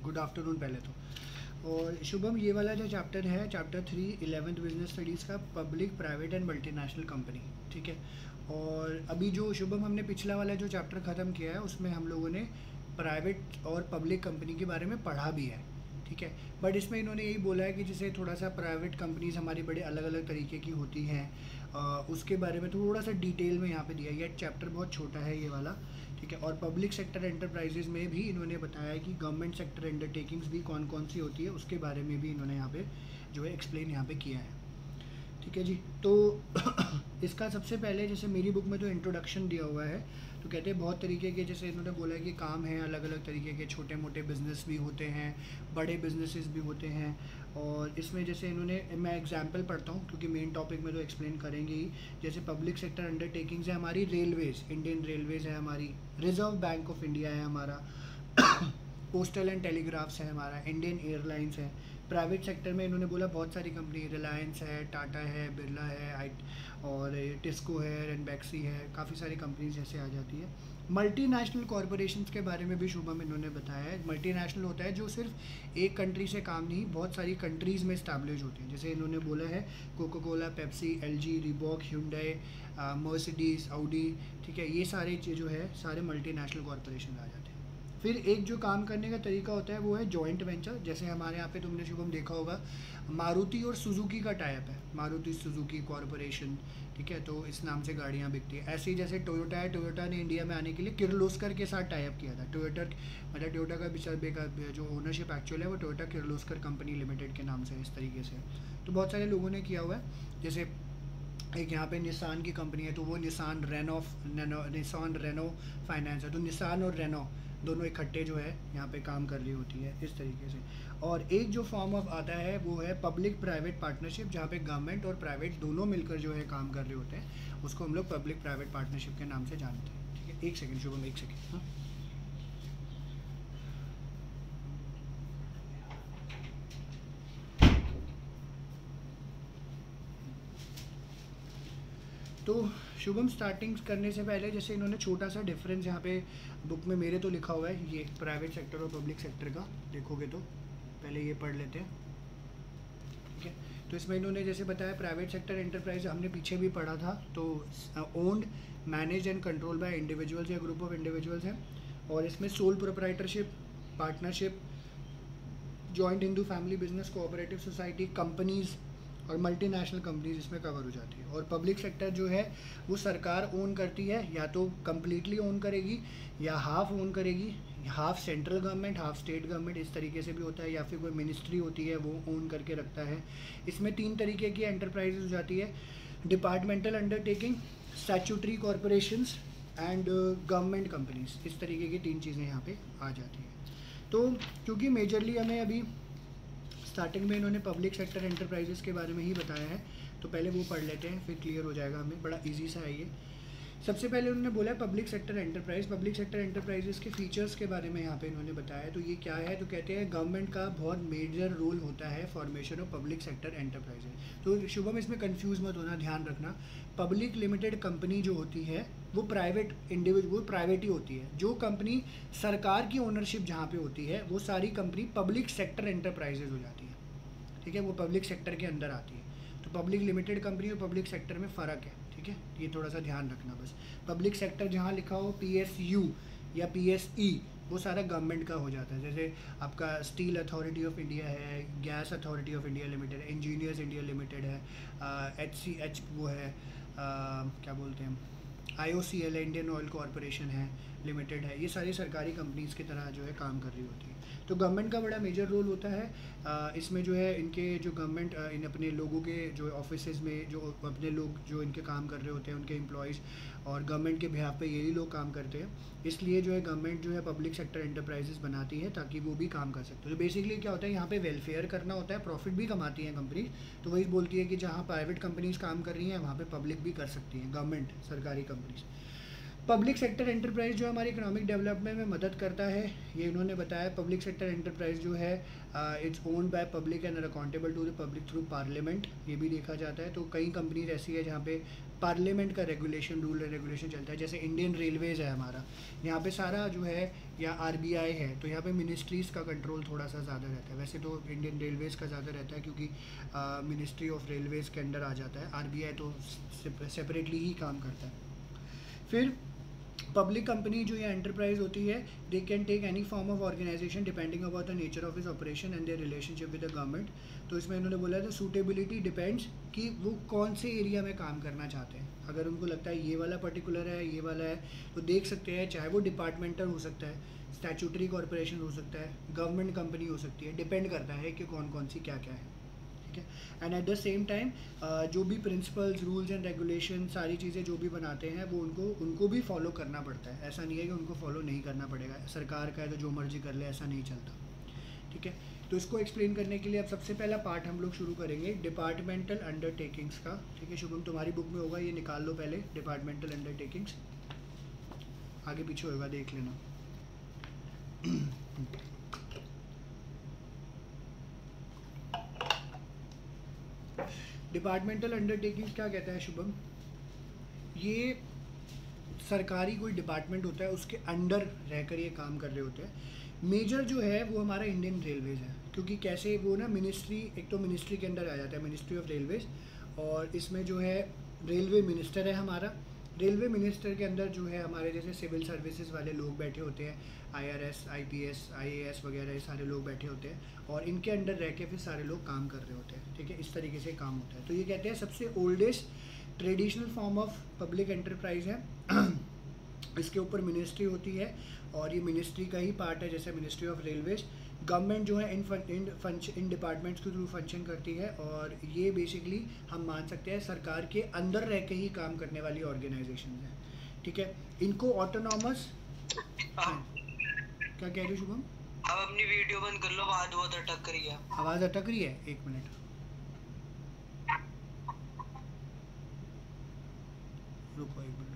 Good afternoon पहले तो। और शुभम, ये वाला जो चैप्टर है, चैप्टर 3 11th बिजनेस स्टडीज़ का, public private and multinational company, ठीक है। और अभी जो शुभम हमने पिछला वाला जो चैप्टर ख़त्म किया है उसमें हम लोगों ने प्राइवेट और पब्लिक कंपनी के बारे में पढ़ा भी है, ठीक है। बट इसमें इन्होंने यही बोला है कि जैसे थोड़ा सा प्राइवेट कंपनीज हमारी बड़े अलग अलग तरीके की होती हैं, उसके बारे में थोड़ा सा डिटेल में यहाँ पे दिया है। ये चैप्टर बहुत छोटा है ये वाला, ठीक है। और पब्लिक सेक्टर एंटरप्राइजेज में भी इन्होंने बताया है कि गवर्नमेंट सेक्टर अंडरटेकिंग्स भी कौन कौन सी होती है, उसके बारे में भी इन्होंने यहाँ पे जो है एक्सप्लेन यहाँ पे किया है, ठीक है जी। तो इसका सबसे पहले जैसे मेरी बुक में तो इंट्रोडक्शन दिया हुआ है, तो कहते हैं बहुत तरीके के, जैसे इन्होंने बोला है कि काम है, अलग अलग तरीके के छोटे मोटे बिजनेस भी होते हैं, बड़े बिजनेसेस भी होते हैं। और इसमें जैसे इन्होंने, मैं एग्जांपल पढ़ता हूँ क्योंकि मेन टॉपिक में तो एक्सप्लेन करेंगे ही। जैसे पब्लिक सेक्टर अंडरटेकिंग्स है हमारी, रेलवेज़, इंडियन रेलवेज़ है हमारी, रिजर्व बैंक ऑफ इंडिया है हमारा, पोस्टल एंड टेलीग्राफ्स है हमारा, इंडियन एयरलाइंस है। प्राइवेट सेक्टर में इन्होंने बोला बहुत सारी कंपनी, रिलायंस है, टाटा है, बिरला है, और टिस्को है, रेनबैक्सी है, काफ़ी सारी कंपनीज जैसे आ जाती है। मल्टीनेशनल कॉरपोरेशंस के बारे में भी शुभम इन्होंने बताया है। मल्टीनेशनल होता है जो सिर्फ एक कंट्री से काम नहीं, बहुत सारी कंट्रीज़ में इस्टेब्लिश होती हैं। जैसे इन्होंने बोला है Coca Cola, Pepsi, LG, Reebok, hyundai, Mercedes, Audi, ठीक है। ये सारे जो है सारे मल्टीनेशनल कॉरपोरेशन आ जाते हैं। फिर एक जो काम करने का तरीका होता है वो है जॉइंट वेंचर। जैसे हमारे यहाँ पे तुमने शुभम देखा होगा मारुति और सुजुकी का टाइप है, मारुति सुजुकी कॉरपोरेशन, ठीक है। तो इस नाम से गाड़ियाँ बिकती है। ऐसे ही जैसे टोयोटा है, टोयोटा ने इंडिया में आने के लिए किर्लोस्कर के साथ टाइप किया था। टोयोटा मतलब टोयोटा का बिचारे का जो ओनरशिप एक्चुअल है वो टोयोटा किर्लोस्कर कंपनी लिमिटेड के नाम से इस तरीके से। तो बहुत सारे लोगों ने किया हुआ है। जैसे एक यहाँ पे निसान की कंपनी है तो वो निसान रेनो फाइनेंस है, तो निसान और रेनो दोनों इकट्ठे जो है यहाँ पे काम कर रही होती है इस तरीके से। और एक जो फॉर्म ऑफ आता है वो है पब्लिक प्राइवेट पार्टनरशिप, जहाँ पे गवर्नमेंट और प्राइवेट दोनों मिलकर जो है काम कर रहे होते हैं, उसको हम लोग पब्लिक प्राइवेट पार्टनरशिप के नाम से जानते हैं, ठीक है। एक सेकेंड शुभम, एक सेकेंड, हाँ। तो शुभम स्टार्टिंग करने से पहले जैसे इन्होंने छोटा सा डिफरेंस यहाँ पे बुक में मेरे तो लिखा हुआ है, ये प्राइवेट सेक्टर और पब्लिक सेक्टर का देखोगे तो पहले ये पढ़ लेते हैं, ठीक है। तो इसमें इन्होंने जैसे बताया प्राइवेट सेक्टर एंटरप्राइज हमने पीछे भी पढ़ा था, तो owned, manage and control by individuals या ग्रुप ऑफ इंडिविजुअल्स हैं। और इसमें sole proprietorship, partnership, joint Hindu family business, cooperative society, companies और मल्टीनेशनल कंपनीज इसमें कवर हो जाती है। और पब्लिक सेक्टर जो है वो सरकार ओन करती है, या तो कम्प्लीटली ओन करेगी या हाफ ओन करेगी, half central government, half state government, इस तरीके से भी होता है, या फिर कोई मिनिस्ट्री होती है वो ओन करके रखता है। इसमें 3 तरीके की एंटरप्राइजेज हो जाती है, departmental undertaking, statutory corporations and government companies, इस तरीके की 3 चीज़ें यहाँ पे आ जाती हैं। तो क्योंकि मेजरली हमें अभी स्टार्टिंग में इन्होंने पब्लिक सेक्टर एंटरप्राइजेस के बारे में ही बताया है, तो पहले वो पढ़ लेते हैं, फिर क्लियर हो जाएगा हमें, बड़ा इजी सा है ये। सबसे पहले उन्होंने बोला है public sector enterprise. Public sector enterprises के फीचर्स के बारे में यहाँ पे इन्होंने बताया, तो ये क्या है, तो कहते हैं गवर्नमेंट का बहुत मेजर रोल होता है formation of public sector enterprises. तो शुभम इसमें कंफ्यूज मत होना, ध्यान रखना, पब्लिक लिमिटेड कंपनी जो होती है वो प्राइवेट इंडिविजुअल प्राइवेट ही होती है। जो कंपनी सरकार की ओनरशिप जहाँ पे होती है वो सारी कंपनी पब्लिक सेक्टर एंटरप्राइजेज हो जाती है, ठीक है, वो पब्लिक सेक्टर के अंदर आती है। तो पब्लिक लिमिटेड कंपनी और पब्लिक सेक्टर में फ़र्क है, ठीक है, ये थोड़ा सा ध्यान रखना बस। पब्लिक सेक्टर जहाँ लिखा हो PSU या PSE वो सारा गवर्नमेंट का हो जाता है। जैसे आपका स्टील अथॉरिटी ऑफ इंडिया है, gas authority of India limited है, इंजीनियर्स इंडिया लिमिटेड है, HCH वो है, क्या बोलते हैं, IOCL है, इंडियन ऑयल कॉरपोरेशन है लिमिटेड है, ये सारी सरकारी कंपनीज़ की तरह जो है काम कर रही होती है। तो गवर्नमेंट का बड़ा मेजर रोल होता है इसमें जो है इनके जो गवर्नमेंट इन अपने लोगों के जो ऑफिसेज में जो अपने लोग जो इनके काम कर रहे होते हैं उनके एम्प्लॉयज़, और गवर्नमेंट के बिहाफ पे यही लोग काम करते हैं, इसलिए जो है गवर्नमेंट जो है पब्लिक सेक्टर एंटरप्राइजेस बनाती है ताकि वो भी काम कर सकते हो। तो बेसिकली क्या होता है, यहाँ पे वेलफेयर करना होता है, प्रॉफिट भी कमाती हैं कंपनी, तो वही बोलती है कि जहाँ प्राइवेट कंपनीज़ काम कर रही हैं वहाँ पे पब्लिक भी कर सकती हैं, गवर्नमेंट सरकारी कंपनीज। पब्लिक सेक्टर एंटरप्राइज जो हमारी इकोनॉमिक डेवलपमेंट में मदद करता है, ये इन्होंने बताया। पब्लिक सेक्टर एंटरप्राइज जो है it's owned by public and accountable to the public through parliament, ये भी देखा जाता है। तो कई कंपनीज ऐसी है जहाँ पे पार्लियामेंट का रेगुलेशन, रूल एंड रेगुलेशन चलता है। जैसे इंडियन रेलवेज़ है हमारा, यहाँ पे सारा जो है, या आरबीआई है, तो यहाँ पे मिनिस्ट्रीज़ का कंट्रोल थोड़ा सा ज़्यादा रहता है। वैसे तो इंडियन रेलवेज़ का ज़्यादा रहता है क्योंकि मिनिस्ट्री ऑफ रेलवेज़ के अंडर आ जाता है, आरबीआई तो सेपरेटली ही काम करता है। फिर पब्लिक कंपनी जो ये एंटरप्राइज होती है, they can take any form of organisation depending about the nature of its operation and their relationship with the government. तो इसमें इन्होंने बोला था सूटेबिलिटी डिपेंड्स कि वो कौन से एरिया में काम करना चाहते हैं। अगर उनको लगता है ये वाला पर्टिकुलर है, ये वाला है, तो देख सकते हैं, चाहे वो डिपार्टमेंटल हो सकता है, स्टैट्यूटरी कॉरपोरेशन हो सकता है, गवर्नमेंट कंपनी हो सकती है, डिपेंड करता है कि कौन कौन सी क्या क्या है। And eight the same time जो भी प्रिंसिपल्स, रूल्स एंड रेगुलेशन, सारी चीज़ें जो भी बनाते हैं वो उनको भी फॉलो करना पड़ता है। ऐसा नहीं है कि उनको फॉलो नहीं करना पड़ेगा, सरकार का है तो जो मर्जी कर ले, ऐसा नहीं चलता। ठीक है, तो इसको एक्सप्लेन करने के लिए अब सबसे पहला पार्ट हम लोग शुरू करेंगे डिपार्टमेंटल अंडरटेकिंग्स का। ठीक है शुभम, तुम्हारी बुक में होगा, ये निकाल लो पहले, डिपार्टमेंटल अंडरटेकिंग्स, आगे पीछे होगा, देख लेना। डिपार्टमेंटल अंडरटेकिंग्स क्या कहता है शुभम? ये सरकारी कोई डिपार्टमेंट होता है, उसके अंडर रहकर ये काम कर रहे होते हैं। मेजर जो है वो हमारा इंडियन रेलवेज़ है, क्योंकि कैसे वो ना मिनिस्ट्री, एक तो मिनिस्ट्री के अंडर आ जाता है, मिनिस्ट्री ऑफ रेलवेज़, और इसमें जो है रेलवे मिनिस्टर है हमारा। रेलवे मिनिस्टर के अंदर जो है हमारे जैसे सिविल सर्विसेज वाले लोग बैठे होते हैं, आईआरएस, आईपीएस, आईएएस वगैरह, ये सारे लोग बैठे होते हैं, और इनके अंडर रह के फिर सारे लोग काम कर रहे होते हैं। ठीक है, इस तरीके से काम होता है। तो ये कहते हैं सबसे oldest traditional form of public enterprise है। इसके ऊपर मिनिस्ट्री होती है, और ये मिनिस्ट्री का ही पार्ट है, जैसे मिनिस्ट्री ऑफ रेलवेज। गवर्नमेंट जो है इन डिपार्टमेंट्स के थ्रू फंक्शन करती है, और ये बेसिकली हम मान सकते हैं सरकार के अंदर रह के ही काम करने वाली ऑर्गेनाइजेशन है। ठीक है, इनको ऑटोनॉमस, क्या कह रहे हो शुभम? अब अपनी वीडियो बंद कर लो, आवाज बहुत अटक रही है। आवाज़ अटक रही है, एक मिनट रुको, एक मिनट रुको।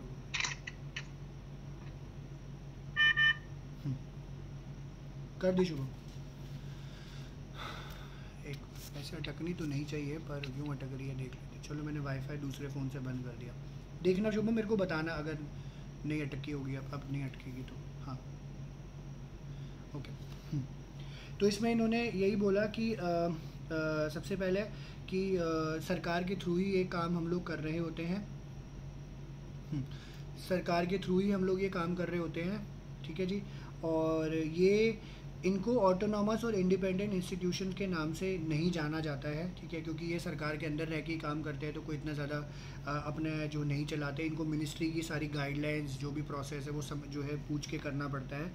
कर दी शुभम। एक ऐसे अटकनी तो नहीं चाहिए, पर क्यों अटक रही है देख लेते। चलो, मैंने वाईफाई दूसरे फ़ोन से बंद कर दिया। देखना शुभम, मेरे को बताना अगर नहीं अटकी होगी। अब नहीं अटकेगी तो हाँ, ओके। तो इसमें इन्होंने यही बोला कि सबसे पहले कि सरकार के थ्रू ही ये काम हम लोग कर रहे होते हैं। सरकार के थ्रू ही हम लोग ये काम कर रहे होते हैं। ठीक है जी, और ये इनको ऑटोनॉमस और इंडिपेंडेंट इंस्टीट्यूशन के नाम से नहीं जाना जाता है। ठीक है, क्योंकि ये सरकार के अंदर रह के ही काम करते हैं, तो कोई इतना ज़्यादा अपने जो नहीं चलाते। इनको मिनिस्ट्री की सारी गाइडलाइंस, जो भी प्रोसेस है वो सब जो है पूछ के करना पड़ता है।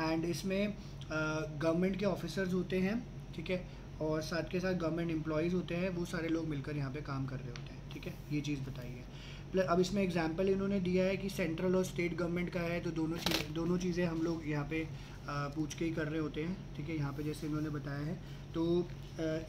एंड इसमें गवर्नमेंट के ऑफिसर्स होते हैं, ठीक है, और साथ के साथ गवर्नमेंट एम्प्लॉयज़ होते हैं, वो सारे लोग मिलकर यहाँ पे काम कर रहे होते हैं। ठीक है, ये चीज़ बताई है। प्लस अब इसमें एग्जांपल इन्होंने दिया है कि सेंट्रल और स्टेट गवर्नमेंट का है, तो दोनों चीज़ें हम लोग यहाँ पे पूछ के ही कर रहे होते हैं। ठीक है, यहाँ पे जैसे इन्होंने बताया है, तो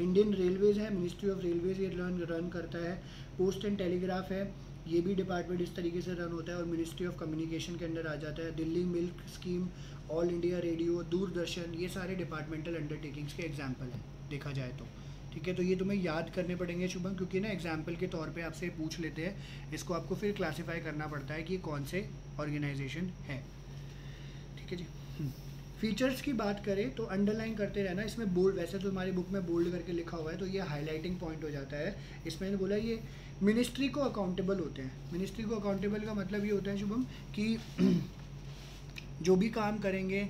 इंडियन रेलवेज़ है, मिनिस्ट्री ऑफ रेलवेज़ ये रन करता है। पोस्ट एंड टेलीग्राफ है, ये भी डिपार्टमेंट इस तरीके से रन होता है, और मिनिस्ट्री ऑफ कम्युनिकेशन के अंडर आ जाता है। Delhi milk scheme, all India radio, Doordarshan, ये सारे डिपार्टमेंटल अंडरटेकिंग्स के एग्जाम्पल हैं देखा जाए तो। ठीक है, तो ये तुम्हें याद करने पड़ेंगे शुभम, क्योंकि ना एग्जाम्पल के तौर पे आपसे पूछ लेते हैं, इसको आपको फिर क्लासीफाई करना पड़ता है कि कौन से ऑर्गेनाइजेशन है। ठीक है जी। फीचर्स की बात करें तो अंडरलाइन करते रहना। इसमें बोल्ड, वैसे तो हमारी बुक में बोल्ड करके लिखा हुआ है, तो ये हाईलाइटिंग पॉइंट हो जाता है। इसमें बोला ये मिनिस्ट्री को अकाउंटेबल होते हैं। मिनिस्ट्री को अकाउंटेबल का मतलब ये होता है शुभम कि जो भी काम करेंगे,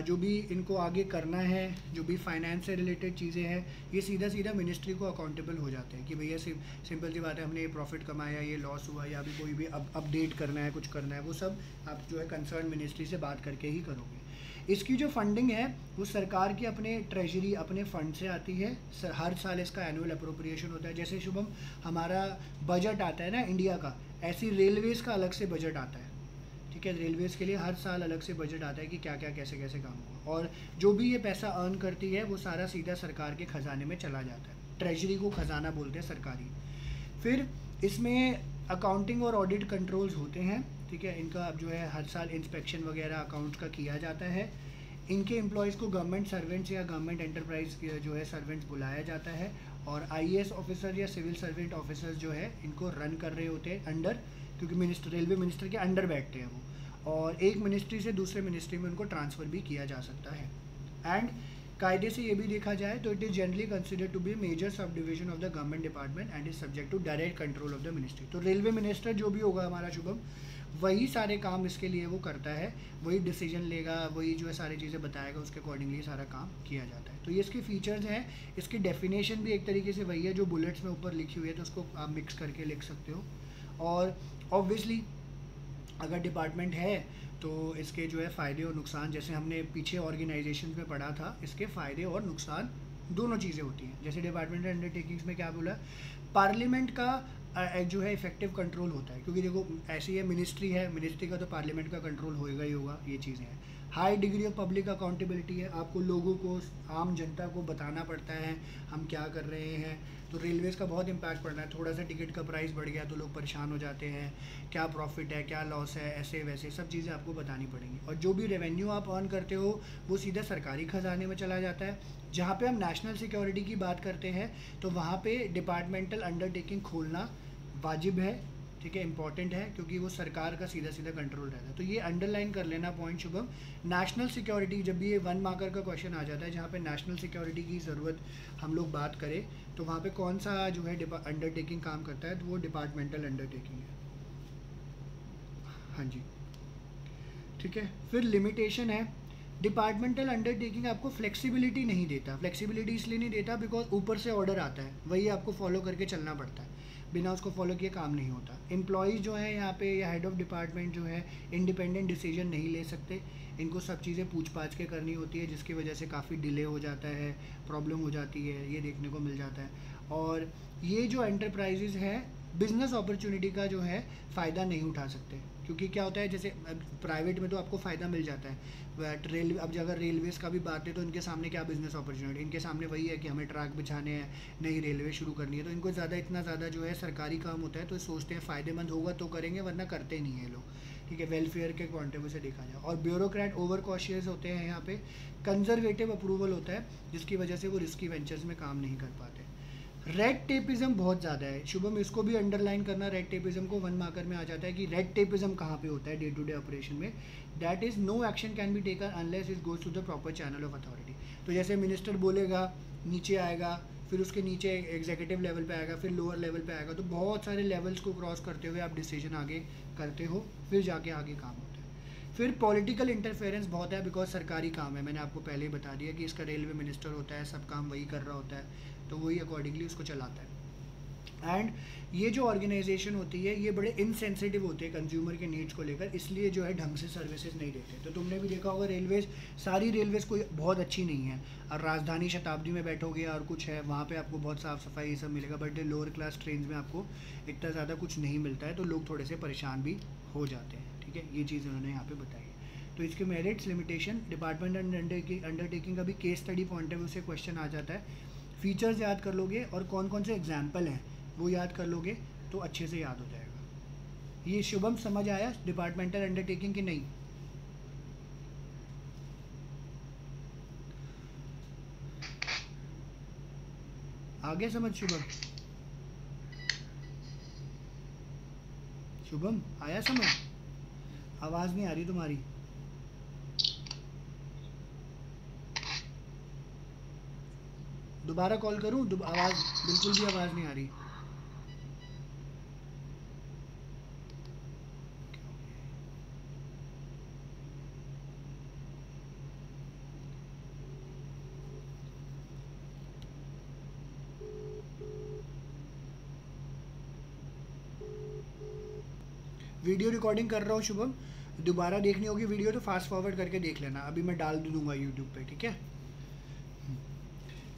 जो भी इनको आगे करना है, जो भी फाइनेंस से रिलेटेड चीज़ें हैं, ये सीधा सीधा मिनिस्ट्री को अकाउंटेबल हो जाते हैं कि भैया सिंपल सी बात है, हमने ये प्रॉफिट कमाया, ये लॉस हुआ, या भी कोई भी अपडेट करना है, कुछ करना है, वो सब आप जो है कंसर्न मिनिस्ट्री से बात करके ही करोगे। इसकी जो फंडिंग है वो सरकार की अपने ट्रेजरी, अपने फंड से आती है। हर साल इसका एनुअल अप्रोप्रिएशन होता है। जैसे शुभम हमारा बजट आता है ना इंडिया का, ऐसी रेलवेज़ का अलग से बजट आता है। ठीक है, रेलवेज़ के लिए हर साल अलग से बजट आता है कि क्या क्या कैसे कैसे काम होगा, और जो भी ये पैसा अर्न करती है वो सारा सीधा सरकार के ख़जाने में चला जाता है। ट्रेजरी को ख़जाना बोलते हैं सरकारी। फिर इसमें अकाउंटिंग और ऑडिट कंट्रोल्स होते हैं। ठीक है, इनका अब जो है हर साल इंस्पेक्शन वगैरह अकाउंट्स का किया जाता है। इनके एम्प्लॉयज़ को गवर्नमेंट सर्वेंट्स या गवर्नमेंट एंटरप्राइज जो है सर्वेंट्स बुलाया जाता है, और IAS ऑफिसर या सिविल सर्वेंट ऑफिसर्स जो है इनको रन कर रहे होते हैं अंडर, क्योंकि मिनिस्टर रेलवे मिनिस्टर के अंडर बैठते हैं वो, और एक मिनिस्ट्री से दूसरे मिनिस्ट्री में उनको ट्रांसफ़र भी किया जा सकता है। एंड कायदे से ये भी देखा जाए तो it is generally considered to be major subdivision of the government department and is subject to direct control of the ministry. तो रेलवे मिनिस्टर जो भी होगा हमारा शुभम, वही सारे काम इसके लिए वो करता है, वही डिसीजन लेगा, वही जो है सारी चीज़ें बताएगा, उसके अकॉर्डिंगली सारा काम किया जाता है। तो ये इसके फीचर्स हैं। इसकी डेफिनेशन भी एक तरीके से वही है जो बुलेट्स में ऊपर लिखी हुई है, तो उसको आप मिक्स करके लिख सकते हो। और ऑब्वियसली अगर डिपार्टमेंट है तो इसके जो है फ़ायदे और नुकसान, जैसे हमने पीछे ऑर्गेनाइजेशन में पढ़ा था, इसके फ़ायदे और नुकसान दोनों चीज़ें होती हैं। जैसे डिपार्टमेंटल अंडरटेकिंग्स में क्या बोला, पार्लियामेंट का जो है इफेक्टिव कंट्रोल होता है, क्योंकि देखो ऐसी है मिनिस्ट्री है, मिनिस्ट्री का तो पार्लियामेंट का कंट्रोल होएगा ही होगा, ये चीज़ें हैं। High degree of public accountability है, आपको लोगों को, आम जनता को बताना पड़ता है हम क्या कर रहे हैं। तो रेलवेज़ का बहुत इम्पैक्ट पड़ रहा है, थोड़ा सा टिकट का प्राइस बढ़ गया तो लोग परेशान हो जाते हैं, क्या प्रॉफिट है क्या लॉस है, ऐसे वैसे सब चीज़ें आपको बतानी पड़ेंगी। और जो भी रेवेन्यू आप अर्न करते हो वो सीधा सरकारी खजाने में चला जाता है। जहाँ पे हम नेशनल सिक्योरिटी की बात करते हैं तो वहाँ पे डिपार्टमेंटल अंडरटेकिंग खोलना वाजिब है, ठीक है, इंपॉर्टेंट है, क्योंकि वो सरकार का सीधा सीधा कंट्रोल रहता है। तो ये अंडरलाइन कर लेना पॉइंट शुभम। नेशनल सिक्योरिटी, जब भी ये 1 मार्कर का क्वेश्चन आ जाता है जहाँ पे नेशनल सिक्योरिटी की ज़रूरत हम लोग बात करें, तो वहाँ पे कौन सा जो है अंडरटेकिंग काम करता है, तो वो डिपार्टमेंटल अंडरटेकिंग है। हाँ जी, ठीक है। फिर लिमिटेशन है, डिपार्टमेंटल अंडरटेकिंग आपको फ्लेक्सिबिलिटी नहीं देता। फ्लेक्सिबिलिटी इसलिए नहीं देता बिकॉज ऊपर से ऑर्डर आता है, वही आपको फॉलो करके चलना पड़ता है, बिना उसको फॉलो किए काम नहीं होता। एम्प्लॉयज़ जो है यहाँ पे या हेड ऑफ डिपार्टमेंट जो है इंडिपेंडेंट डिसीजन नहीं ले सकते, इनको सब चीज़ें पूछ पाछ के करनी होती है, जिसकी वजह से काफ़ी डिले हो जाता है, प्रॉब्लम हो जाती है, ये देखने को मिल जाता है। और ये जो एंटरप्राइजेज़ है बिज़नेस अपॉर्चुनिटी का जो है फ़ायदा नहीं उठा सकते, क्योंकि क्या होता है जैसे प्राइवेट में तो आपको फ़ायदा मिल जाता है, बट अब अगर रेलवेज़ का भी बात है तो इनके सामने क्या बिज़नेस अपॉर्चुनिटी, इनके सामने वही है कि हमें ट्रैक बिछाने हैं, नई रेलवे शुरू करनी है, तो इनको इतना ज़्यादा जो है सरकारी काम होता है, तो सोचते हैं फ़ायदेमंद होगा तो करेंगे, वरना करते नहीं है लोग, ठीक है, वेलफेयर के पॉइंट ऑफ व्यू से देखा जाए। और ब्यूरोक्रेट ओवर कॉशियस होते हैं, यहाँ पे कंजर्वेटिव अप्रूवल होता है, जिसकी वजह से वो रिस्की वेंचर्स में काम नहीं कर पाते। रेड टेपिज्म बहुत ज़्यादा है शुभम, इसको भी अंडरलाइन करना। रेड टेपिज्म को 1 मार्कर में आ जाता है कि रेड टेपिज्म कहाँ पे होता है डे टू डे ऑपरेशन में। That is no action can be taken unless it goes to the proper channel of authority. तो जैसे मिनिस्टर बोलेगा नीचे आएगा, फिर उसके नीचे एग्जीक्यूटिव लेवल पे आएगा, फिर लोअर लेवल पे आएगा, तो बहुत सारे लेवल्स को क्रॉस करते हुए आप डिसीजन आगे करते हो, फिर जाके आगे काम होता है। फिर पॉलिटिकल इंटरफेरेंस बहुत है, बिकॉज सरकारी काम है, मैंने आपको पहले ही बता दिया कि इसका रेलवे मिनिस्टर होता है, सब काम वही कर रहा होता है, तो वही अकॉर्डिंगली उसको चलाता है। एंड ये जो ऑर्गेनाइजेशन होती है ये बड़े इनसेंसिटिव होते हैं कंज्यूमर के नीड्स को लेकर, इसलिए जो है ढंग से सर्विसेज नहीं देते। तो तुमने भी देखा होगा रेलवेज़, सारी रेलवेज़ कोई बहुत अच्छी नहीं है। और राजधानी शताब्दी में बैठोगे और कुछ है वहाँ पे आपको बहुत साफ़ सफाई ये सब मिलेगा, बट लोअर क्लास ट्रेन में आपको इतना ज़्यादा कुछ नहीं मिलता है, तो लोग थोड़े से परेशान भी हो जाते हैं, ठीक है। ये चीज़ उन्होंने यहाँ पर बताई है। तो इसके मेरिट्स, लिमिटेशन, डिपार्टमेंट अंडरटेकिंग का भी case study point of view से क्वेश्चन आ जाता है। फीचर्स याद कर लोगे और कौन कौन से एग्जाम्पल हैं वो याद कर लोगे तो अच्छे से याद हो जाएगा। ये शुभम समझ आया डिपार्टमेंटल अंडरटेकिंग की नहीं? आगे समझ शुभम? शुभम आया समझ? आवाज़ नहीं आ रही तुम्हारी। दोबारा कॉल करूं? आवाज़ बिल्कुल भी आवाज़ नहीं आ रही। वीडियो रिकॉर्डिंग कर रहा हूँ शुभम, दोबारा देखनी होगी वीडियो तो फास्ट फॉरवर्ड करके देख लेना, अभी मैं डाल दूंगा यूट्यूब पे, ठीक है।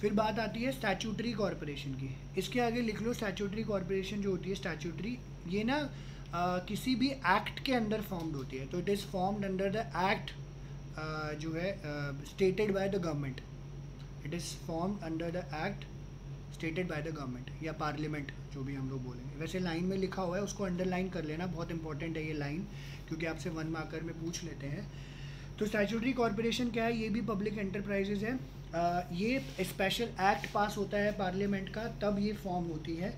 फिर बात आती है स्टैट्यूटरी कॉरपोरेशन की। इसके आगे लिख लो स्टैट्यूटरी कॉरपोरेशन जो होती है स्टैट्यूटरी, ये ना किसी भी एक्ट के अंडर फॉर्म्ड होती है। तो it is formed under the act जो है stated by the government. It is formed under the act stated by the government या पार्लियामेंट, जो भी हम लोग बोलेंगे। वैसे लाइन में लिखा हुआ है, उसको अंडरलाइन कर लेना, बहुत इंपॉर्टेंट है ये लाइन, क्योंकि आपसे 1 मार्कर में पूछ लेते हैं। तो स्टैट्यूटरी कॉरपोरेशन क्या है, ये भी पब्लिक एंटरप्राइजेज है। ये स्पेशल एक्ट पास होता है पार्लियामेंट का, तब ये फॉर्म होती है।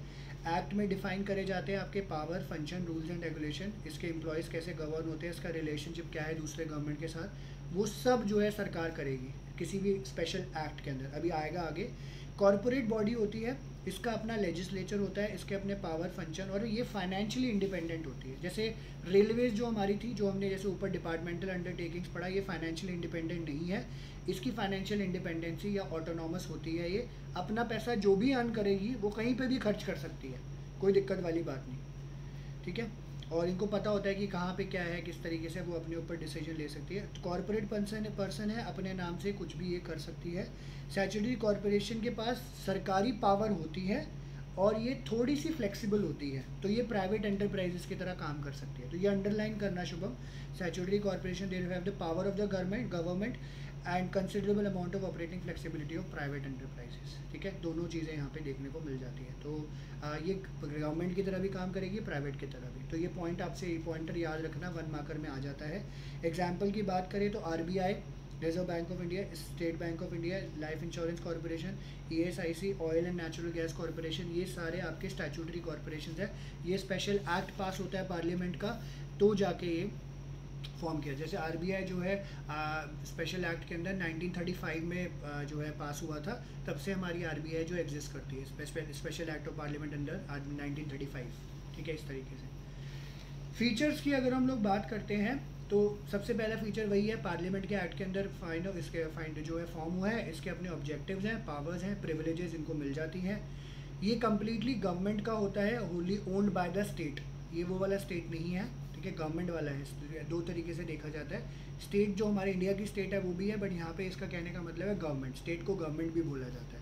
एक्ट में डिफाइन करे जाते हैं आपके power, function, rules and regulation, इसके एम्प्लॉयज़ कैसे गवर्न होते हैं, इसका रिलेशनशिप क्या है दूसरे गवर्नमेंट के साथ, वो सब जो है सरकार करेगी किसी भी स्पेशल एक्ट के अंदर, अभी आएगा आगे। कॉरपोरेट बॉडी होती है, इसका अपना लेजिस्लेचर होता है, इसके अपने पावर, फंक्शन, और ये फाइनेंशियली इंडिपेंडेंट होती है। जैसे रेलवेज जो हमारी थी, जो हमने जैसे ऊपर डिपार्टमेंटल अंडरटेकिंग्स पढ़ा, ये फाइनेंशियली इंडिपेंडेंट नहीं है। इसकी फाइनेंशियल इंडिपेंडेंसी या ऑटोनॉमस होती है। ये अपना पैसा जो भी अर्न करेगी वो कहीं पे भी खर्च कर सकती है, कोई दिक्कत वाली बात नहीं, ठीक है। और इनको पता होता है कि कहाँ पे क्या है, किस तरीके से वो अपने ऊपर डिसीजन ले सकती है। कॉर्पोरेट पर्सन है, अपने नाम से कुछ भी ये कर सकती है। स्टैट्यूटरी कॉरपोरेशन के पास सरकारी पावर होती है और ये थोड़ी सी फ्लेक्सिबल होती है, तो ये प्राइवेट एंटरप्राइजेस की तरह काम कर सकती है। तो ये अंडरलाइन करना Shubham, statutory corporation they have the power of the government and considerable amount of operating flexibility of private enterprises, ठीक है। दोनों चीज़ें यहाँ पे देखने को मिल जाती है। तो ये गवर्नमेंट की तरह भी काम करेगी, प्राइवेट की तरह भी। तो ये पॉइंट आपसे पॉइंटर याद रखना, 1 मार्कर में आ जाता है। एग्जाम्पल की बात करें तो RBI, reserve bank of India, state bank of India, life insurance corporation, ESIC, oil and natural gas corporation, ये सारे आपके स्टैट्यूटरी कॉरपोरेशन है। ये स्पेशल एक्ट पास होता है पार्लियामेंट का, तो जाके ये फॉर्म किया। जैसे RBI जो है स्पेशल एक्ट के अंदर 1935 में जो है पास हुआ था, तब से हमारी RBI जो एग्जिस्ट करती है, special act of parliament under 1935, ठीक है। इस तरीके से फीचर्स की अगर हम लोग बात करते हैं तो सबसे पहला फीचर वही है, पार्लियामेंट के एक्ट के अंदर फाइंड जो है फॉर्म हुआ है, इसके अपने ऑब्जेक्टिव्स हैं, पावर्स हैं, प्रिविलेजेस इनको मिल जाती हैं। ये कम्प्लीटली गवर्नमेंट का होता है, wholly owned by the state. ये वो वाला स्टेट नहीं है, ठीक है, गवर्नमेंट वाला है। दो तरीके से देखा जाता है। स्टेट जो हमारे इंडिया की स्टेट है वो भी है, बट यहाँ पे इसका कहने का मतलब है गवर्नमेंट, स्टेट को गवर्नमेंट भी बोला जाता है।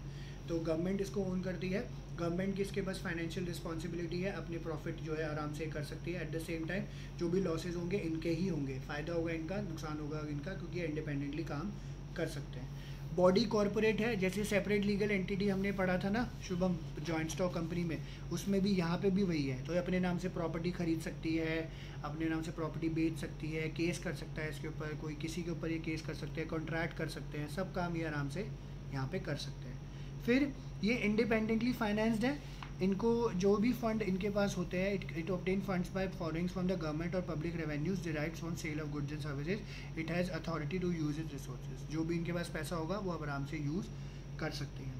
तो गवर्नमेंट इसको ओन करती है। गवर्नमेंट की इसके पास फाइनेंशियल रिस्पॉन्सिबिलिटी है, अपने प्रॉफिट जो है आराम से कर सकती है। एट द सेम टाइम जो भी लॉसेज होंगे इनके ही होंगे, फ़ायदा होगा इनका, नुकसान होगा इनका, क्योंकि ये इंडिपेंडेंटली काम कर सकते हैं। बॉडी कॉरपोरेट है, जैसे सेपरेट लीगल एंटिटी हमने पढ़ा था ना शुभम जॉइंट स्टॉक कंपनी में, उसमें भी यहाँ पे भी वही है। तो अपने नाम से प्रॉपर्टी खरीद सकती है, अपने नाम से प्रॉपर्टी बेच सकती है, केस कर सकता है इसके ऊपर, कोई किसी के ऊपर ये केस कर सकते हैं, कॉन्ट्रैक्ट कर सकते हैं, सब काम ये आराम से यहाँ पे कर सकते हैं। फिर ये इंडिपेंडेंटली फाइनेंस्ड है, इनको जो भी फंड इनके पास होते हैं, it obtain funds by followings from the government और public revenues derived from sale of goods and services. It has authority to use it resources. जो भी इनके पास पैसा होगा वो आप आराम से यूज़ कर सकते हैं।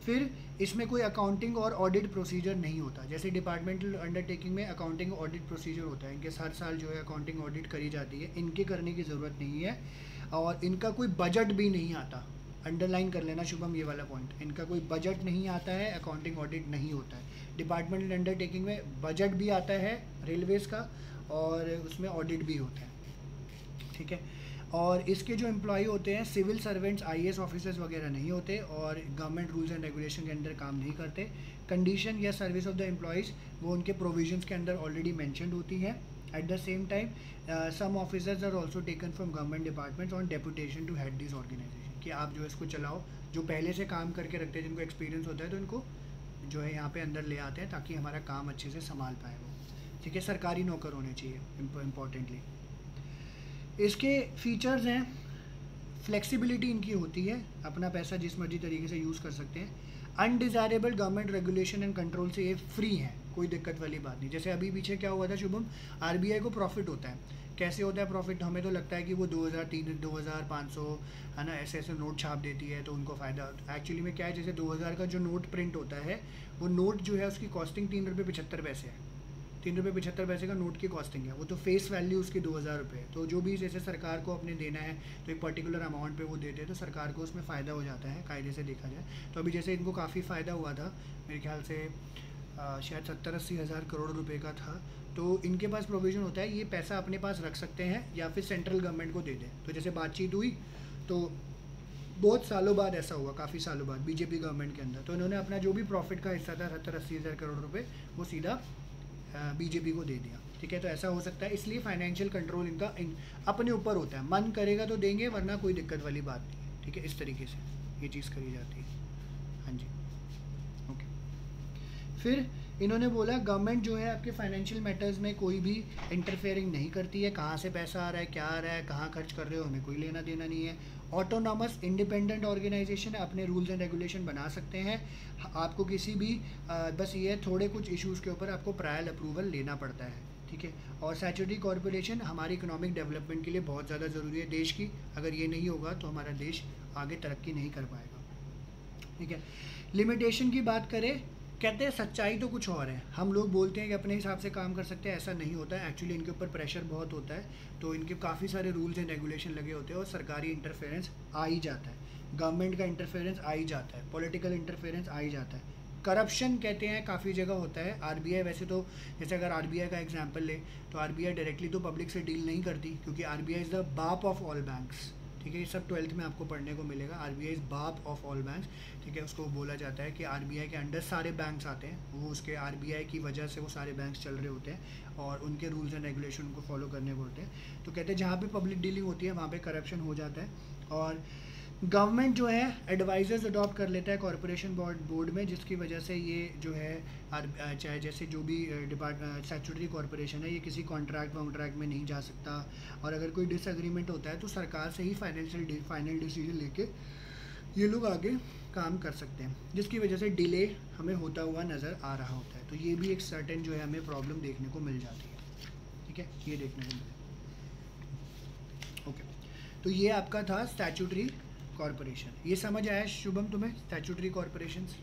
फिर इसमें कोई अकाउंटिंग और ऑडिट प्रोसीजर नहीं होता। जैसे डिपार्टमेंटल अंडरटेकिंग में अकाउंटिंग ऑडिट प्रोसीजर होता है, इनके हर साल जो है अकाउंटिंग ऑडिट करी जाती है, इनके करने की ज़रूरत नहीं है। और इनका कोई बजट भी नहीं आता, अंडरलाइन कर लेना शुभम ये वाला पॉइंट, इनका कोई बजट नहीं आता है, अकाउंटिंग ऑडिट नहीं होता है। डिपार्टमेंटल अंडरटेकिंग में बजट भी आता है रेलवेज का, और उसमें ऑडिट भी होता है, ठीक है। और इसके जो एम्प्लॉय होते हैं, सिविल सर्वेंट्स, IAS ऑफिसर्स वगैरह नहीं होते, और गवर्नमेंट रूल्स एंड रेगुलेशन के अंदर काम नहीं करते। कंडीशन या सर्विस ऑफ द एम्प्लॉयज़ वो उनके प्रोविजंस के अंदर ऑलरेडी मेंशन्ड होती है। At the same time some officers are also taken from government departments on deputation to head this organisation, कि आप जो है इसको चलाओ। जो पहले से काम करके रखते हैं, जिनको एक्सपीरियंस होता है, तो इनको जो है यहाँ पे अंदर ले आते हैं ताकि हमारा काम अच्छे से संभाल पाए वो, ठीक है। सरकारी नौकर होने चाहिए इम्पॉर्टेंटली। इसके फीचर्स हैं, फ्लेक्सिबिलिटी इनकी होती है, अपना पैसा जिस मर्जी तरीके से यूज़ कर सकते हैं। Undesirable government regulation and control से ये फ्री है, कोई दिक्कत वाली बात नहीं। जैसे अभी पीछे क्या हुआ था शुभम, RBI को प्रॉफिट होता है। कैसे होता है प्रॉफिट, हमें तो लगता है कि वो 2500 है ना, ऐसे ऐसे नोट छाप देती है तो उनको फ़ायदा होता है। एक्चुअली में क्या है, जैसे 2000 का जो नोट प्रिंट होता है, वो नोट जो है उसकी कॉस्टिंग 3 रुपये 75 पैसे है। 3 रुपये 75 पैसे का नोट की कॉस्टिंग है, वो तो फेस वैल्यू उसकी 2000 रुपये। तो जो भी जैसे सरकार को अपने देना है तो एक पर्टिकुलर अमाउंट पे वो देते हैं, तो सरकार को उसमें फ़ायदा हो जाता है कायदे से देखा जाए। तो अभी जैसे इनको काफ़ी फ़ायदा हुआ था, मेरे ख्याल से शायद 70-80 हज़ार करोड़ रुपए का था। तो इनके पास प्रोविज़न होता है, ये पैसा अपने पास रख सकते हैं या फिर सेंट्रल गवर्नमेंट को दे दें। तो जैसे बातचीत हुई तो बहुत सालों बाद ऐसा हुआ, काफ़ी सालों बाद बीजेपी गवर्नमेंट के अंदर, तो इन्होंने अपना जो भी प्रॉफिट का हिस्सा था 70-80 हज़ार करोड़ रुपए, वो सीधा बीजेपी को दे दिया, ठीक है। तो ऐसा हो सकता है, इसलिए फाइनेंशियल कंट्रोल इनका अपने ऊपर होता है, मन करेगा तो देंगे, वरना कोई दिक्कत वाली बात नहीं है, ठीक है। इस तरीके से ये चीज़ करी जाती है, हाँ जी, ओके। फिर इन्होंने बोला गवर्नमेंट जो है आपके फाइनेंशियल मैटर्स में कोई भी इंटरफेयरिंग नहीं करती है, कहाँ से पैसा आ रहा है, क्या आ रहा है, कहाँ खर्च कर रहे हो, हमें कोई लेना देना नहीं है। ऑटोनॉमस इंडिपेंडेंट ऑर्गेनाइजेशन है, अपने रूल्स एंड रेगुलेशन बना सकते हैं। आपको किसी भी बस ये थोड़े कुछ इश्यूज़ के ऊपर आपको प्रायर अप्रूवल लेना पड़ता है, ठीक है। और स्टैट्यूटरी कॉर्पोरेशन हमारी इकोनॉमिक डेवलपमेंट के लिए बहुत ज़्यादा ज़रूरी है देश की, अगर ये नहीं होगा तो हमारा देश आगे तरक्की नहीं कर पाएगा, ठीक है। लिमिटेशन की बात करें, कहते हैं सच्चाई तो कुछ और है। हम लोग बोलते हैं कि अपने हिसाब से काम कर सकते हैं, ऐसा नहीं होता है। एक्चुअली इनके ऊपर प्रेशर बहुत होता है, तो इनके काफ़ी सारे रूल्स एंड रेगुलेशन लगे होते हैं और सरकारी इंटरफेरेंस आ ही जाता है, गवर्नमेंट का इंटरफेरेंस आ ही जाता है, पॉलिटिकल इंटरफेरेंस आ ही जाता है। करप्शन कहते हैं काफ़ी जगह होता है। आरबीआई वैसे तो, जैसे अगर आरबीआई का एग्जांपल ले तो आरबीआई डायरेक्टली तो पब्लिक से डील नहीं करती, क्योंकि आरबीआई इज़ द बाप ऑफ ऑल बैंक्स, ठीक है। ये सब 12th में आपको पढ़ने को मिलेगा। आरबीआई इज़ बाप ऑफ ऑल बैंक्स, ठीक है। उसको बोला जाता है कि आरबीआई के अंडर सारे बैंक्स आते हैं, वो उसके आरबीआई की वजह से वो सारे बैंक्स चल रहे होते हैं और उनके रूल्स एंड रेगुलेशन उनको फॉलो करने को होते हैं। तो कहते हैं जहाँ पे पब्लिक डीलिंग होती है वहाँ पे करप्शन हो जाता है। और गवर्नमेंट जो है एडवाइजर्स अडॉप्ट कर लेता है कॉरपोरेशन बोर्ड में, जिसकी वजह से ये जो है चाहे जैसे जो भी स्टैट्यूटरी कॉरपोरेशन है, ये किसी कॉन्ट्रैक्ट में नहीं जा सकता। और अगर कोई डिसएग्रीमेंट होता है तो सरकार से ही फाइनल डिसीजन लेके ये लोग आगे काम कर सकते हैं, जिसकी वजह से डिले हमें होता हुआ नज़र आ रहा होता है। तो ये भी एक सर्टेन जो है हमें प्रॉब्लम देखने को मिल जाती है, ठीक है, ये देखने को मिले। ओके, तो ये आपका था स्टैट्यूटरी कॉरपोरेशन। ये समझ आया शुभम तुम्हें statutory corporations?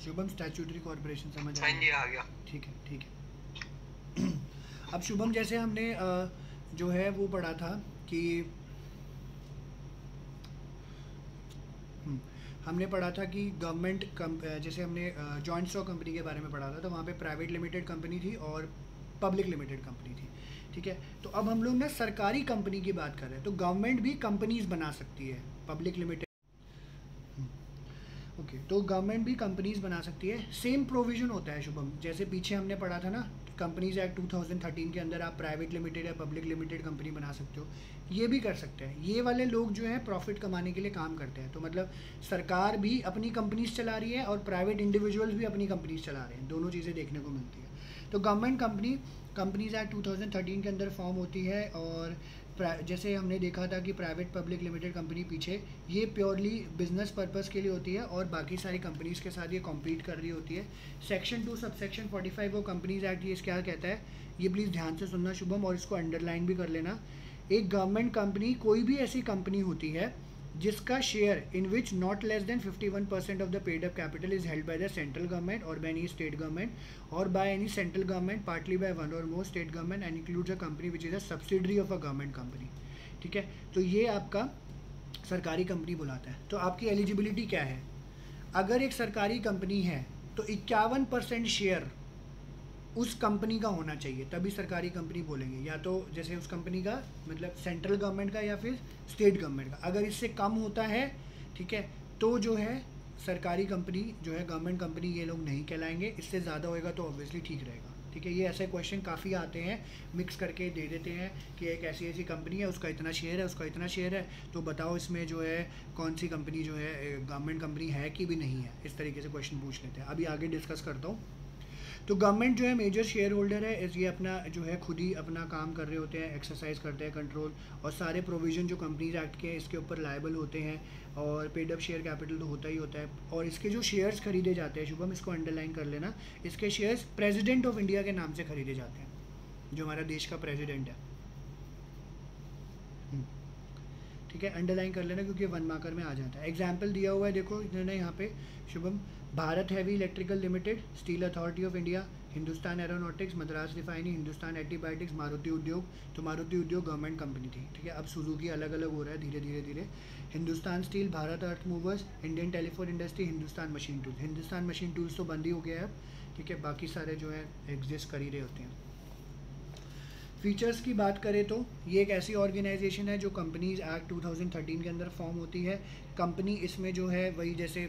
Shubham statutory corporation समझ आया? हाँ जी, आ गया। ठीक है, ठीक है। अब शुभम जैसे हमने जो है वो पढ़ा था कि हमने पढ़ा था कि गवर्नमेंट जैसे हमने जॉइंट स्टॉक कंपनी के बारे में पढ़ा था, तो वहाँ पे प्राइवेट लिमिटेड कंपनी थी और पब्लिक लिमिटेड कंपनी थी, ठीक है। तो अब हम लोग ना सरकारी कंपनी की बात कर रहे हैं, तो गवर्नमेंट भी कंपनीज बना सकती है, पब्लिक लिमिटेड, ओके। तो गवर्नमेंट भी कंपनीज बना सकती है। सेम प्रोविजन होता है शुभम, जैसे पीछे हमने पढ़ा था ना कंपनीज एक्ट 2013 के अंदर आप प्राइवेट लिमिटेड या पब्लिक लिमिटेड कंपनी बना सकते हो, ये भी कर सकते हैं। ये वाले लोग जो है प्रॉफिट कमाने के लिए काम करते हैं, तो मतलब सरकार भी अपनी कंपनीज चला रही है और प्राइवेट इंडिविजुअल्स भी अपनी कंपनीज चला रहे हैं, दोनों चीज़ें देखने को मिलती है। तो गवर्नमेंट कंपनीज एक्ट 2013 के अंदर फॉर्म होती है, और जैसे हमने देखा था कि प्राइवेट पब्लिक लिमिटेड कंपनी पीछे ये प्योरली बिजनेस पर्पस के लिए होती है और बाकी सारी कंपनीज़ के साथ ये कॉम्पीट कर रही होती है। सेक्शन 2 सबसेक्शन 45 वो कंपनीज एक्ट ये क्या कहता है, ये प्लीज़ ध्यान से सुनना शुभम, और इसको अंडरलाइन भी कर लेना। एक गवर्नमेंट कंपनी कोई भी ऐसी कंपनी होती है जिसका share in which not less than 51% of the paid up capital is held by the central government और बाय एनी स्टेट गवर्नमेंट और by any central government partly by one और more state government and includes a company which is a subsidiary of a government company, ठीक है। तो ये आपका सरकारी company बुलाता है। तो आपकी एलिजिबिलिटी क्या है, अगर एक सरकारी कंपनी है तो 51% शेयर उस कंपनी का होना चाहिए, तभी सरकारी कंपनी बोलेंगे, या तो जैसे उस कंपनी का मतलब सेंट्रल गवर्नमेंट का या फिर स्टेट गवर्नमेंट का। अगर इससे कम होता है, ठीक है, तो जो है सरकारी कंपनी जो है गवर्नमेंट कंपनी ये लोग नहीं कहलाएंगे। इससे ज़्यादा होएगा तो ऑब्वियसली ठीक रहेगा, ठीक है। ये ऐसे क्वेश्चन काफ़ी आते हैं, मिक्स करके दे देते हैं कि एक ऐसी ऐसी कंपनी है, उसका इतना शेयर है, उसका इतना शेयर है, तो बताओ इसमें जो है कौन सी कंपनी जो है गवर्नमेंट कंपनी है कि भी नहीं है, इस तरीके से क्वेश्चन पूछ लेते हैं। अभी आगे डिस्कस करता हूँ। तो गवर्नमेंट जो है मेजर शेयर होल्डर है, ये अपना जो है खुद ही अपना काम कर रहे होते हैं, एक्सरसाइज करते हैं कंट्रोल, और सारे प्रोविज़न जो कंपनीज एक्ट के हैं इसके ऊपर लायबल होते हैं, और पेड अप शेयर कैपिटल तो होता ही होता है। और इसके जो शेयर्स खरीदे जाते हैं शुभम, इसको अंडरलाइन कर लेना, इसके शेयर्स प्रेसिडेंट ऑफ इंडिया के नाम से खरीदे जाते हैं, जो हमारा देश का प्रेसिडेंट है, ठीक है। अंडरलाइन कर लेना क्योंकि वन मार्कर में आ जाता है। एग्जाम्पल दिया हुआ है, देखो इन्होंने यहाँ पे Shubham, Bharat heavy electrical limited, steel authority of India, Hindustan aeronautics, Madras refining, Hindustan antibiotics, Maruti उद्योग। तो मारुति उद्योग गवर्नमेंट कंपनी थी, ठीक है। अब सुजुकी अलग अलग हो रहा है धीरे धीरे धीरे। Hindustan steel, Bharat earth movers, Indian telephone industry, Hindustan machine tools. Hindustan machine tools तो बंद ही हो गया है अब, ठीक है, बाकी सारे जो है एग्जिस्ट कर ही रहे होते हैं। फीचर्स की बात करें तो ये एक ऐसी ऑर्गेनाइजेशन है जो कंपनीज एक्ट 2013 के अंदर फॉर्म होती है। कंपनी इसमें जो है वही जैसे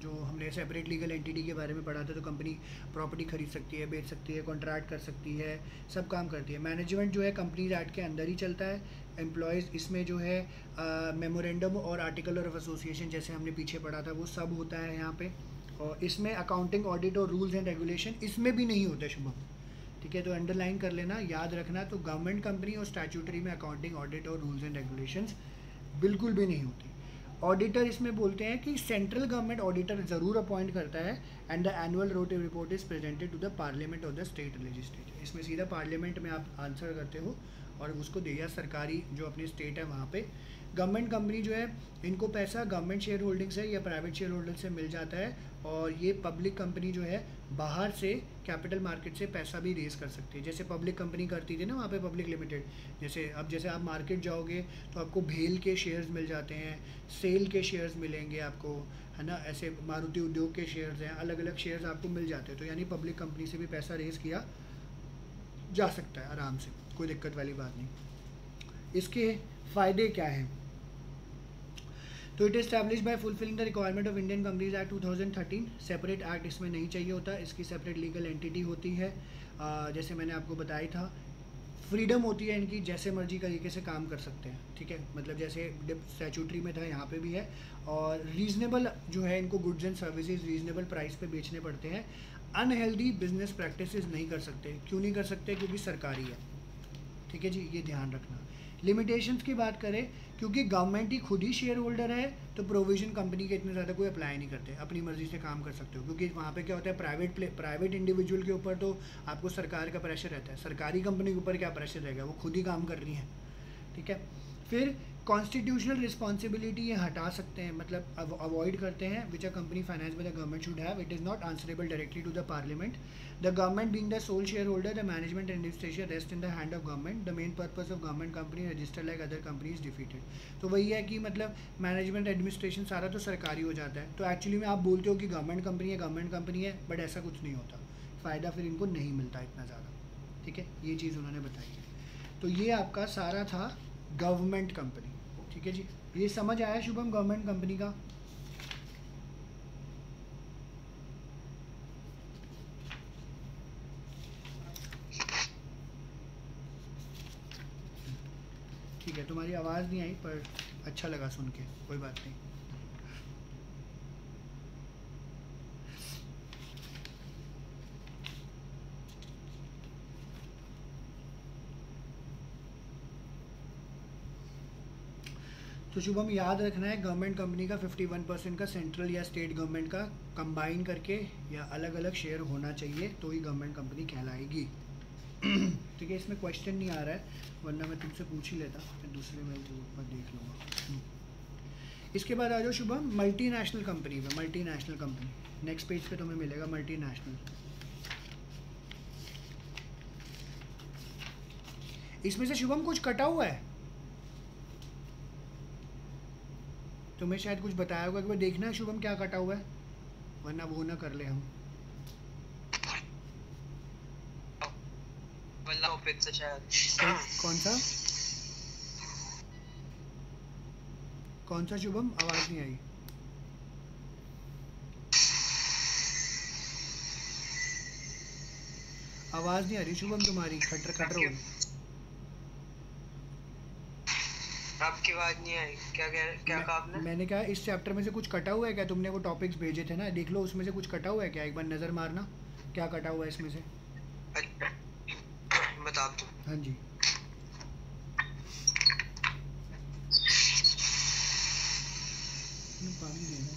जो हमने सेपरेट लीगल एंटिटी के बारे में पढ़ा था, तो कंपनी प्रॉपर्टी खरीद सकती है, बेच सकती है, कॉन्ट्रैक्ट कर सकती है, सब काम करती है। मैनेजमेंट जो है कंपनीज एक्ट के अंदर ही चलता है। एम्प्लॉयज़ इसमें जो है मेमोरेंडम और आर्टिकल ऑफ एसोसिएशन जैसे हमने पीछे पढ़ा था वो सब होता है यहाँ पे। और इसमें अकाउंटिंग, ऑडिट और रूल्स एंड रेगुलेशन इसमें भी नहीं होते शुभम, ठीक है। तो अंडरलाइन कर लेना, याद रखना। तो गवर्नमेंट कंपनी और स्टैट्यूटरी में अकाउंटिंग, ऑडिट और रूल्स एंड रेगुलेशंस बिल्कुल भी नहीं होती। ऑडिटर इसमें बोलते हैं कि सेंट्रल गवर्नमेंट ऑडिटर ज़रूर अपॉइंट करता है and the annual rotative report is presented to the parliament of the state legislature. इसमें सीधा पार्लियामेंट में आप आंसर करते हो और उसको देगा सरकारी जो अपनी स्टेट है वहाँ पे। गवर्नमेंट कंपनी जो है इनको पैसा गवर्नमेंट शेयर होल्डिंग से या प्राइवेट शेयर होल्डर से मिल जाता है, और ये पब्लिक कंपनी जो है बाहर से कैपिटल मार्केट से पैसा भी रेज़ कर सकती है, जैसे पब्लिक कंपनी करती थी ना वहाँ पे पब्लिक लिमिटेड। जैसे आप मार्केट जाओगे तो आपको भेल के शेयर्स मिल जाते हैं, सेल के शेयर्स मिलेंगे आपको, है ना। ऐसे मारुति उद्योग के शेयर्स हैं, अलग अलग शेयर्स आपको मिल जाते हैं। तो यानी पब्लिक कंपनी से भी पैसा रेज़ किया जा सकता है आराम से, कोई दिक्कत वाली बात नहीं। इसके फ़ायदे क्या हैं? तो it establish by fulfilling the requirement of Indian companies act 2013। Separate act इसमें नहीं चाहिए होता, इसकी सेपरेट लीगल एंटिटी होती है। जैसे मैंने आपको बताया था, फ्रीडम होती है इनकी, जैसे मर्जी तरीके से काम कर सकते हैं, ठीक है। मतलब जैसे स्टैट्यूटरी में था यहाँ पे भी है। और रीज़नेबल जो है इनको goods and services reasonable price पे बेचने पड़ते हैं। अनहेल्दी बिजनेस प्रैक्टिसेस नहीं कर सकते। क्यों नहीं कर सकते? क्योंकि सरकारी है, ठीक है जी, ये ध्यान रखना। लिमिटेशंस की बात करें, क्योंकि गवर्नमेंट ही खुद ही शेयर होल्डर है तो प्रोविज़न कंपनी के इतने ज़्यादा कोई अप्लाई नहीं करते, अपनी मर्ज़ी से काम कर सकते हो। क्योंकि वहाँ पे क्या होता है, प्राइवेट इंडिविजुअल के ऊपर तो आपको सरकार का प्रेशर रहता है, सरकारी कंपनी के ऊपर क्या प्रेशर रहेगा, वो खुद ही काम कर रही है, ठीक है। फिर कॉन्स्टिट्यूशनल रिस्पॉन्सिबिलिटी ये हटा सकते हैं, मतलब अवॉइड करते हैं, which a company finance by the government should have. It is not answerable directly to the parliament. The government being the sole share holder, the management and administration rest in the hand of government. The main purpose of government company register like other company is defeated. तो वही है कि मतलब management administration सारा तो सरकारी हो जाता है। तो एक्चुअली में आप बोलते हो कि गवर्नमेंट कंपनी है, बट ऐसा कुछ नहीं होता। फ़ायदा फिर इनको नहीं मिलता इतना ज़्यादा, ठीक है। ये चीज़ उन्होंने बताई है। तो ये आपका सारा था गवर्नमेंट कंपनी, ठीक है जी। ये समझ आया शुभम गवर्नमेंट कंपनी का? ठीक है, तुम्हारी आवाज़ नहीं आई पर अच्छा लगा सुन के, कोई बात नहीं। तो शुभम याद रखना है, गवर्नमेंट कंपनी का 51% का सेंट्रल या स्टेट गवर्नमेंट का कंबाइन करके या अलग अलग शेयर होना चाहिए, तो ही गवर्नमेंट कंपनी कहलाएगी, ठीक है। इसमें क्वेश्चन नहीं आ रहा है, वरना मैं तुमसे पूछ ही लेता, फिर दूसरे में वो देख लूँगा। इसके बाद आ जाओ शुभम मल्टीनेशनल कंपनी में। मल्टीनेशनल कंपनी नेक्स्ट पेज पे तुम्हें मिलेगा। मल्टीनेशनल, इसमें से शुभम कुछ कटा हुआ है, तुम्हें शायद कुछ बताया होगा, एक बार देखना है शुभम क्या कटा हुआ है, वरना वो ना कर ले हम। से शायद कौन सा शुभम? आवाज नहीं आई। आवाज नहीं आ रही शुभम तुम्हारी, खटर खटर हो। आपकी आवाज नहीं आई। क्या कहा आपने? मैंने कहा इस चैप्टर में से कुछ कटा हुआ है क्या? तुमने वो टॉपिक्स भेजे थे ना, देख लो उसमें से कुछ कटा हुआ है क्या, एक बार नज़र मारना क्या कटा हुआ है इसमें से। बता दो। हाँ जी, पानी देना।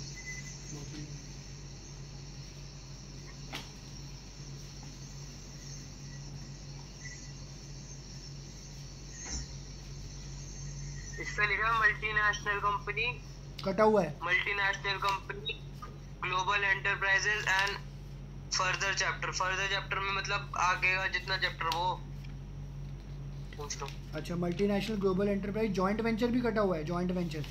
इस पे लिखा मल्टीनेशनल कंपनी, कटा हुआ है multinational company global enterprises and further chapter में मतलब आगे का जितना चैप्टर वो पूछ लो। अच्छा, multinational global enterprise joint venture भी कटा हुआ है। जॉइंट वेंचर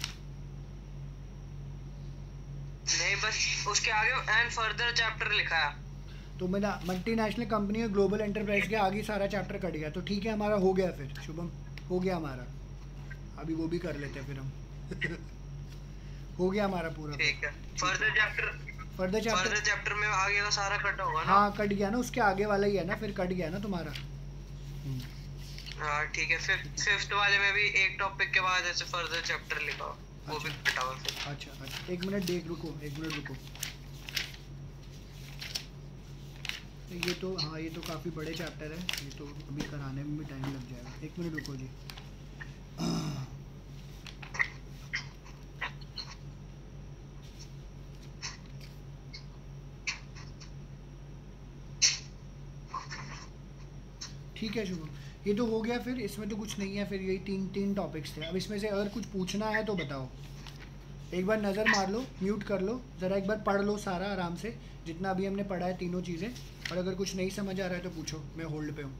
नहीं, बस उसके आगे एंड फर्दर चैप्टर लिखा है। तो मेरा मल्टीनेशनल कंपनी और ग्लोबल एंटरप्राइज के आगे सारा चैप्टर कट गया, तो ठीक है हमारा हो गया फिर शुभम, हो गया हमारा। अभी वो भी कर लेते हैं फिर हम हो गया हमारा पूरा। ठीक है, फर्दर चैप्टर में आगे का सारा कट होगा ना? हाँ कट गया ना, उसके आगे वाला ही है ना, फिर कट गया ना तुम्हारा। हाँ ठीक है, फिफ्थ वाले में भी एक टॉपिक के बाद ऐसे फर्दर चैप्टर लिखा हो, वो भी कटा हुआ फिर। अच्छा एक मिनट रुको। ये तो हाँ, ये तो काफ़ी बड़े चैप्टर है, ये तो अभी कराने में भी टाइम लग जाएगा। एक मिनट रुको जी। ठीक है शुभम, ये तो हो गया फिर, इसमें तो कुछ नहीं है फिर, यही तीन टॉपिक्स थे। अब इसमें से अगर कुछ पूछना है तो बताओ, एक बार नज़र मार लो, म्यूट कर लो ज़रा, एक बार पढ़ लो सारा आराम से जितना अभी हमने पढ़ा है तीनों चीज़ें, और अगर कुछ नहीं समझ आ रहा है तो पूछो, मैं होल्ड पे हूँ।